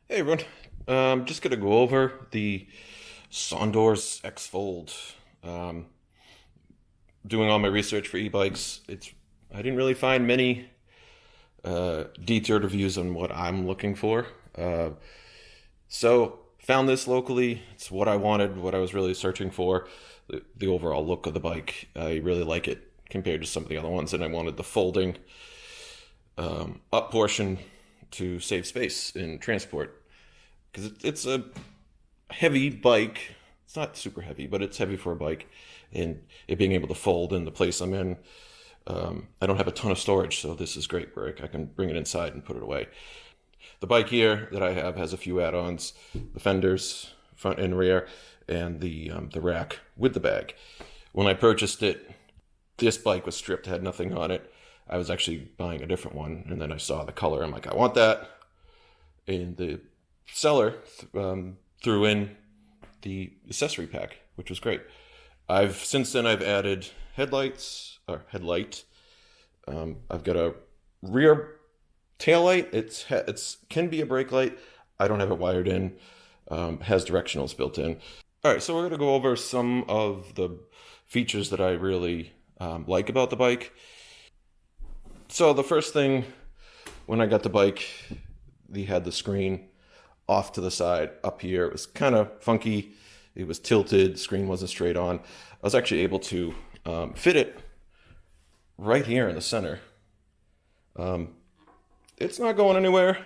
Hey everyone, just gonna go over the SONDORS X Fold. Um, Doing all my research for e-bikes, I didn't really find many detailed reviews on what I'm looking for. So found this locally. It's what I wanted, what I was really searching for. The overall look of the bike, I really like it compared to some of the other ones, and I wanted the folding up portion to save space in transport because it's a heavy bike. It's not super heavy, but it's heavy for a bike, and it being able to fold in the place I'm in. I don't have a ton of storage, so this is great where I can bring it inside and put it away. The bike here that I have has a few add-ons: the fenders, front and rear, and the rack with the bag. When I purchased it, this bike was stripped, had nothing on it. I was actually buying a different one, and then I saw the color. I'm like, I want that. And the seller threw in the accessory pack, which was great. Since then I've added headlight. I've got a rear tail light. It's can be a brake light. I don't have it wired in. Has directionals built in. All right, so we're gonna go over some of the features that I really like about the bike. So the first thing, when I got the bike, they had the screen off to the side up here. It was kind of funky. It was tilted. Screen wasn't straight on. I was actually able to fit it right here in the center. It's not going anywhere.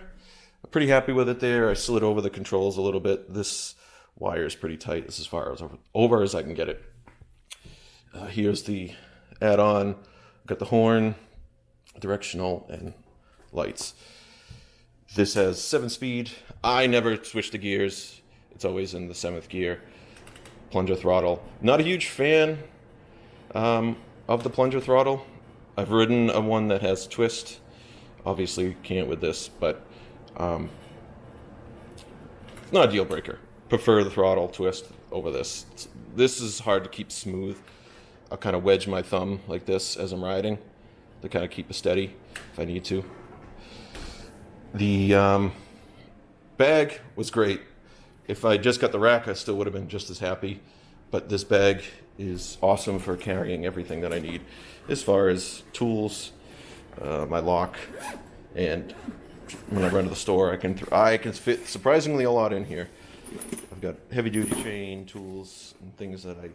I'm pretty happy with it there. I slid over the controls a little bit. This wire is pretty tight. This is as far as over as I can get it. Here's the add-on. Got the horn, directional, and lights. This has 7-speed. I never switch the gears. It's always in the 7th gear. Plunger throttle. Not a huge fan of the plunger throttle. I've ridden a one that has twist. Obviously can't with this, but not a deal breaker. Prefer the throttle twist over this. This is hard to keep smooth. I'll kind of wedge my thumb like this as I'm riding to kind of keep it steady if I need to. The bag was great. If I just got the rack, I still would have been just as happy. But this bag is awesome for carrying everything that I need as far as tools, my lock, and when I run to the store, I can fit surprisingly a lot in here. I've got heavy-duty chain, tools, and things that I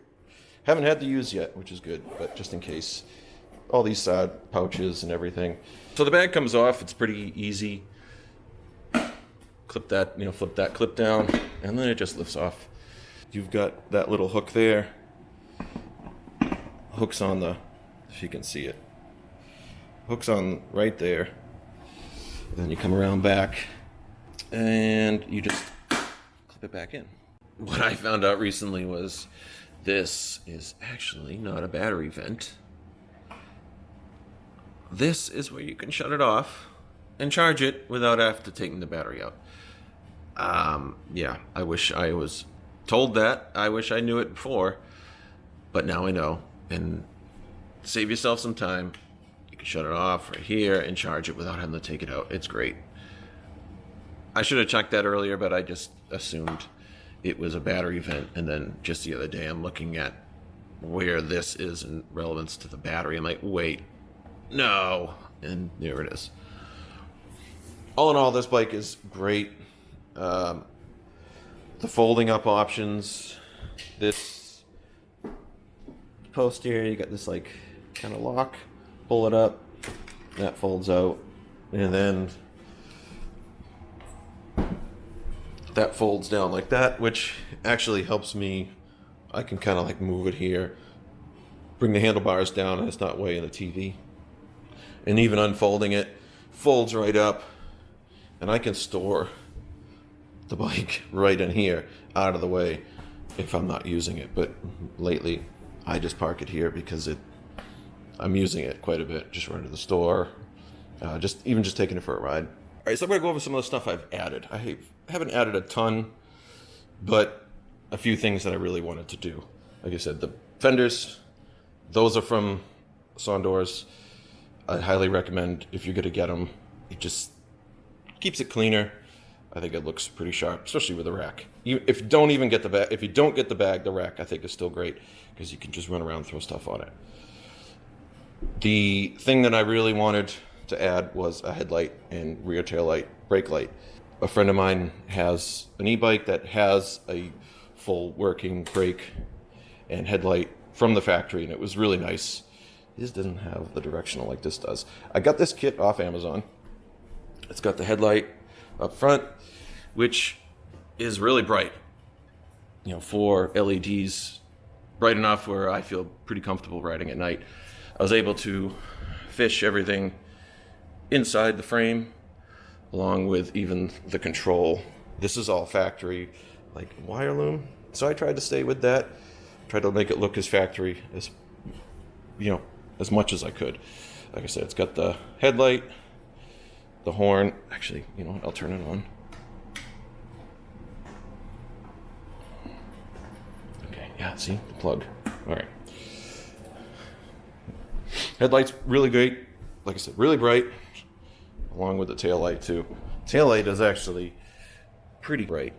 haven't had to use yet, which is good, but just in case. All these side pouches and everything. So the bag comes off. It's pretty easy. Clip that, flip that clip down, and then it just lifts off. You've got that little hook there. Hooks on if you can see it. Hooks on right there. Then you come around back, and you just clip it back in. What I found out recently was this is actually not a battery vent. This is where you can shut it off and charge it without after taking the battery out. Yeah, I wish I was told that. I wish I knew it before, but now I know. And save yourself some time. You can shut it off right here and charge it without having to take it out. It's great. I should have checked that earlier, but I just assumed it was a battery vent. And then just the other day, I'm looking at where this is in relevance to the battery. I'm like, wait. No, and there it is. All in all, this bike is great. The folding up options, this post here, you got this like kind of lock, pull it up, that folds out, and then that folds down like that, which actually helps me. I can kind of like move it here, bring the handlebars down, and it's not weighing the TV. And even unfolding it, folds right up, and I can store the bike right in here, out of the way, if I'm not using it. But lately, I just park it here because I'm using it quite a bit. Just run to the store, just taking it for a ride. All right, so I'm gonna go over some of the stuff I've added. I haven't added a ton, but a few things that I really wanted to do. Like I said, the fenders, those are from SONDORS. I highly recommend if you're going to get them. It just keeps it cleaner. I think it looks pretty sharp, especially with the rack. If you don't get the bag, the rack I think is still great because you can just run around and throw stuff on it. The thing that I really wanted to add was a headlight and rear tail light, brake light. A friend of mine has an e-bike that has a full working brake and headlight from the factory, and it was really nice. This doesn't have the directional like this does. I got this kit off Amazon. It's got the headlight up front, which is really bright. You know, 4 LEDs, bright enough where I feel pretty comfortable riding at night. I was able to fish everything inside the frame, along with even the control. This is all factory, like wire loom. So I tried to stay with that. Tried to make it look as factory as, as much as I could. Like I said, it's got the headlight, the horn. Actually, I'll turn it on. Okay, yeah, see the plug. All right. Headlight's really great. Like I said, really bright, along with the tail light too. Tail light is actually pretty bright.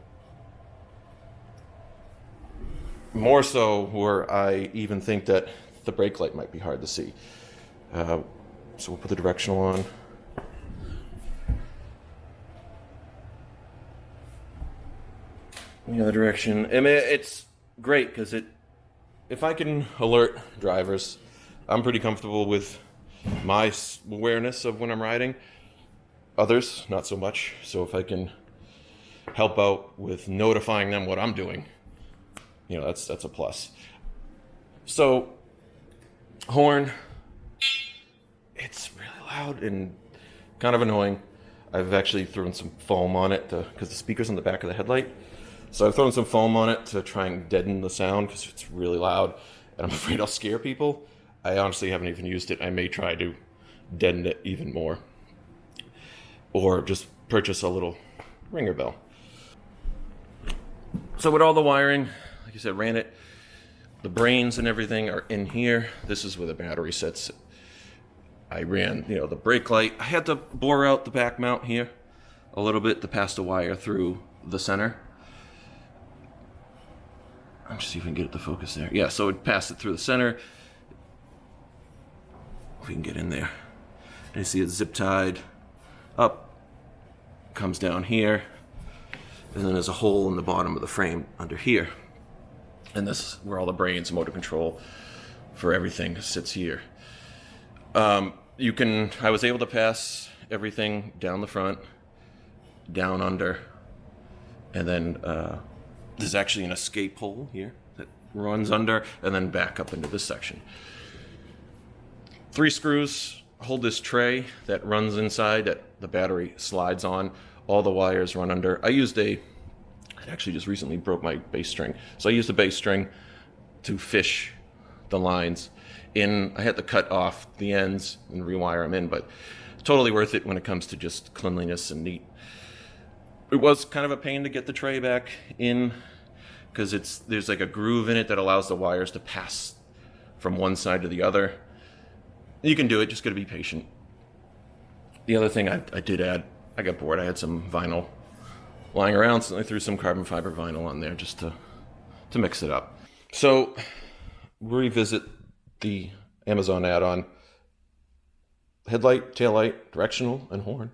More so where I even think that the brake light might be hard to see. So we'll put the directional on. The other direction. I mean, it's great because if I can alert drivers, I'm pretty comfortable with my awareness of when I'm riding. Others, not so much. So if I can help out with notifying them what I'm doing, that's a plus. So, horn, it's really loud and kind of annoying. I've actually thrown some foam on it because the speaker's on the back of the headlight. So I've thrown some foam on it to try and deaden the sound because it's really loud and I'm afraid I'll scare people. I honestly haven't even used it. I may try to deaden it even more. Or just purchase a little ringer bell. So with all the wiring, like I said, ran it. The brains and everything are in here. This is where the battery sits. I ran, the brake light. I had to bore out the back mount here a little bit to pass the wire through the center. I'm just see if we can get it to focus there. Yeah, so it passed it through the center. If we can get in there. And you see it's zip tied up, comes down here, and then there's a hole in the bottom of the frame under here. And this is where all the brains, motor control for everything sits here. I was able to pass everything down the front, down under, and then there's actually an escape hole here that runs under, and then back up into this section. 3 screws hold this tray that runs inside that the battery slides on. All the wires run under. I actually just recently broke my bass string. So I used the bass string to fish the lines in. I had to cut off the ends and rewire them in, but totally worth it when it comes to just cleanliness and neat. It was kind of a pain to get the tray back in because there's like a groove in it that allows the wires to pass from one side to the other. You can do it, just got to be patient. The other thing I did add, I got bored. I had some vinyl lying around, so I threw some carbon fiber vinyl on there just to mix it up. So revisit the Amazon add-on. Headlight, taillight, directional, and horn.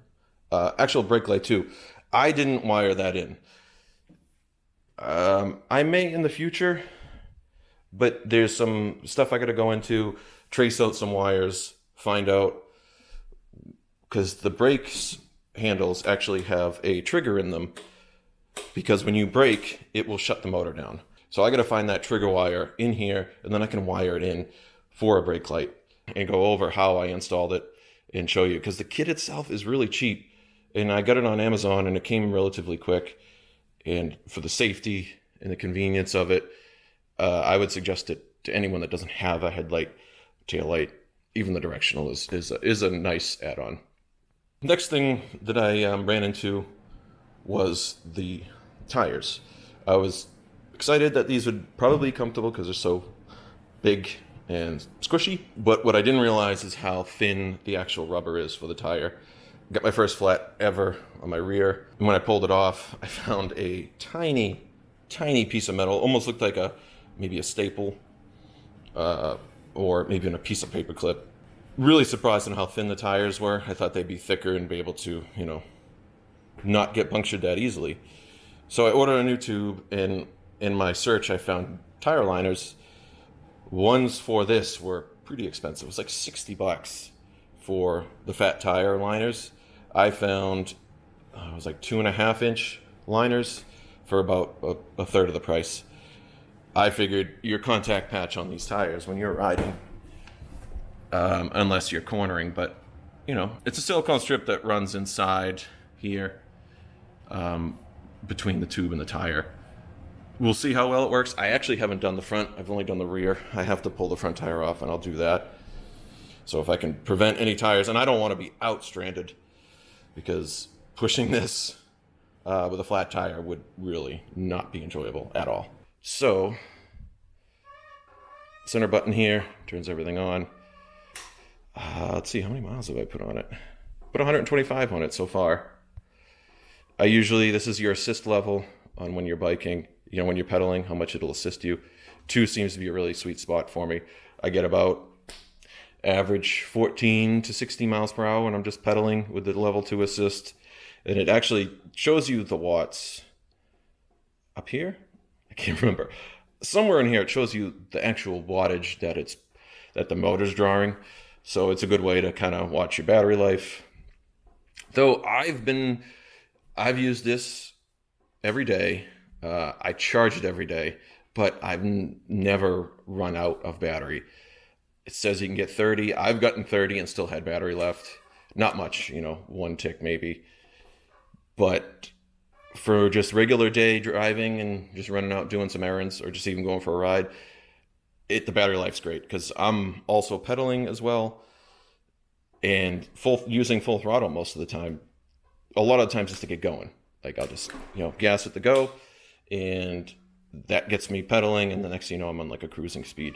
Actual brake light too. I didn't wire that in. I may in the future, but there's some stuff I got to go into, trace out some wires, find out, because the brakes handles actually have a trigger in them, because when you brake, it will shut the motor down. So I got to find that trigger wire in here, and then I can wire it in for a brake light and go over how I installed it and show you, because the kit itself is really cheap, and I got it on Amazon and it came relatively quick. And for the safety and the convenience of it, I would suggest it to anyone that doesn't have a headlight, tail light. Even the directional is a nice add-on. Next thing that I ran into was the tires. I was excited that these would probably be comfortable because they're so big and squishy, but what I didn't realize is how thin the actual rubber is for the tire. Got my first flat ever on my rear. And when I pulled it off, I found a tiny, tiny piece of metal. Almost looked like maybe a staple, or maybe in a piece of paper clip. Really surprised on how thin the tires were. I thought they'd be thicker and be able to, not get punctured that easily. So I ordered a new tube, and in my search I found tire liners. Ones for this were pretty expensive. It was like $60 for the fat tire liners. I found it was like 2.5-inch liners for about a third of the price. I figured your contact patch on these tires when you're riding, unless you're cornering, but it's a silicone strip that runs inside here, between the tube and the tire. We'll see how well it works. I actually haven't done the front. I've only done the rear. I have to pull the front tire off, and I'll do that. So if I can prevent any tires, and I don't want to be out stranded, because pushing this with a flat tire would really not be enjoyable at all. So, center button here turns everything on. Let's see, how many miles have I put on it? Put 125 on it so far. This is your assist level on when you're biking, when you're pedaling, how much it'll assist you. 2 seems to be a really sweet spot for me. I get about average 14 to 16 miles per hour when I'm just pedaling with the level 2 assist. And it actually shows you the watts up here. I can't remember. Somewhere in here it shows you the actual wattage that the motor's drawing. So it's a good way to kind of watch your battery life. Though I've used this every day. I charge it every day, but I've never run out of battery. It says you can get 30. I've gotten 30 and still had battery left. Not much, 1 tick maybe. But for just regular day driving and just running out doing some errands or just even going for a ride, the battery life's great, because I'm also pedaling as well and using full throttle most of the time. A lot of times just to get going. Like I'll just, gas at the go, and that gets me pedaling, and the next thing you know, I'm on like a cruising speed.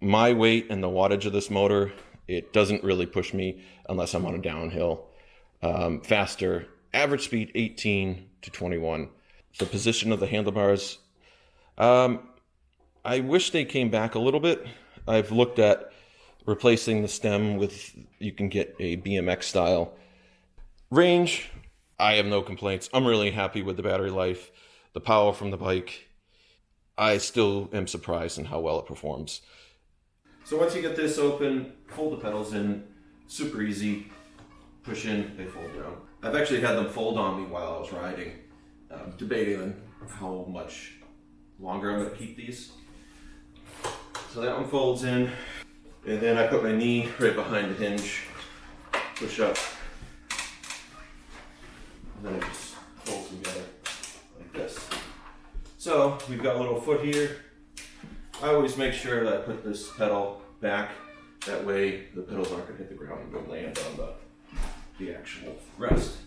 My weight and the wattage of this motor, it doesn't really push me unless I'm on a downhill. Faster, average speed 18 to 21. The position of the handlebars, I wish they came back a little bit. I've looked at replacing the stem with, you can get a BMX style. Range, I have no complaints. I'm really happy with the battery life, the power from the bike. I still am surprised in how well it performs. So once you get this open, fold the pedals in, super easy. Push in, they fold down. I've actually had them fold on me while I was riding, debating on how much longer I'm going to keep these. So that one folds in, and then I put my knee right behind the hinge, push up, and then it just folds together like this. So we've got a little foot here. I always make sure that I put this pedal back, that way the pedals aren't going to hit the ground and go land on the actual rest.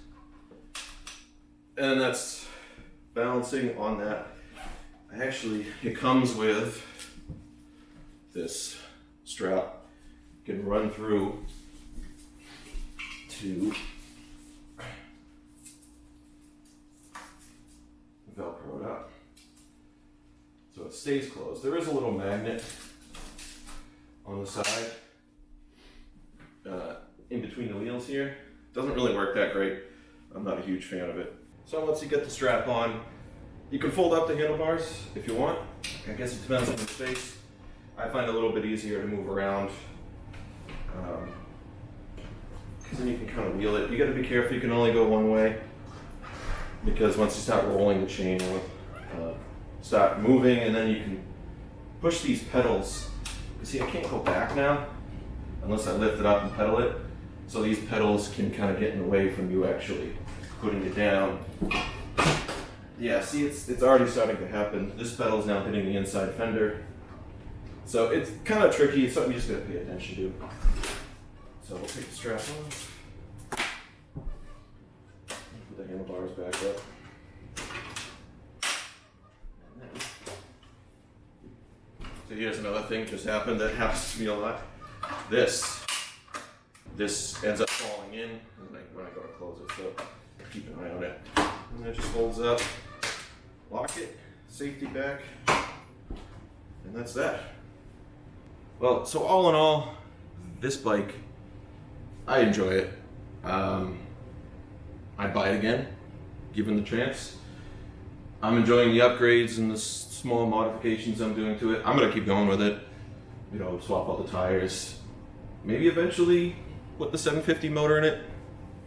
And that's balancing on that. It comes with this strap. You can run through to Velcro it up so it stays closed. There is a little magnet on the side in between the wheels here. Doesn't really work that great. I'm not a huge fan of it. So once you get the strap on, you can fold up the handlebars if you want. I guess it depends on your space. I find it a little bit easier to move around, because then you can kind of wheel it. You got to be careful. You can only go one way, because once you start rolling the chain, it'll start moving, and then you can push these pedals. See, I can't go back now unless I lift it up and pedal it. So these pedals can kind of get in the way from you actually putting it down. Yeah, see, it's already starting to happen. This pedal's now hitting the inside fender. So it's kind of tricky. It's something you just got to pay attention to. So we'll take the strap off. Put the handlebars back up. So here's another thing just happened that happens to me a lot. This this ends up falling in when I go to close it, so keep an eye on it. And it just folds up, lock it, safety back, and that's that. Well, so all in all, this bike, I enjoy it. I'd buy it again, given the chance. I'm enjoying the upgrades and the small modifications I'm doing to it. I'm gonna keep going with it. You know, swap out the tires. Maybe eventually put the 750 motor in it.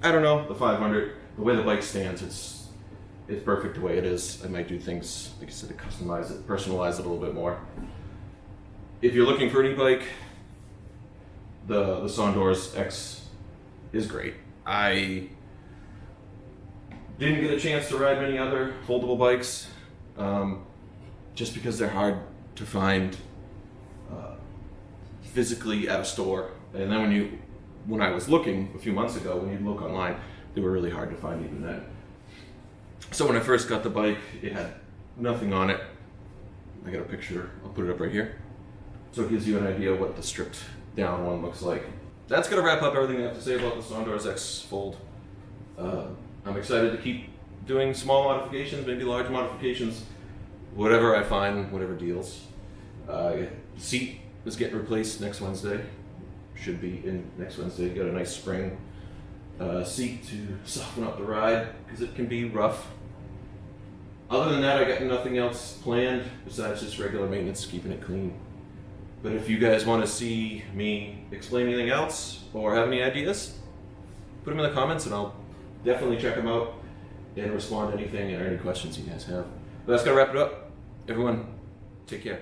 I don't know, the 500. The way the bike stands, it's perfect the way it is. I might do things, like I said, to customize it, personalize it a little bit more. If you're looking for an e-bike, the SONDORS X is great. I didn't get a chance to ride many other foldable bikes, just because they're hard to find physically at a store. And then when I was looking a few months ago, when you look online, they were really hard to find even then. So when I first got the bike, it had nothing on it. I got a picture, I'll put it up right here. So it gives you an idea what the stripped down one looks like. That's gonna wrap up everything I have to say about the SONDORS X Fold. I'm excited to keep doing small modifications, maybe large modifications, whatever I find, whatever deals. Seat is getting replaced next Wednesday. Should be in next Wednesday. Got a nice spring seat to soften up the ride, because it can be rough. Other than that, I got nothing else planned besides just regular maintenance, keeping it clean. But if you guys want to see me explain anything else or have any ideas, put them in the comments and I'll definitely check them out and respond to anything or any questions you guys have. But that's gonna wrap it up. Everyone, take care.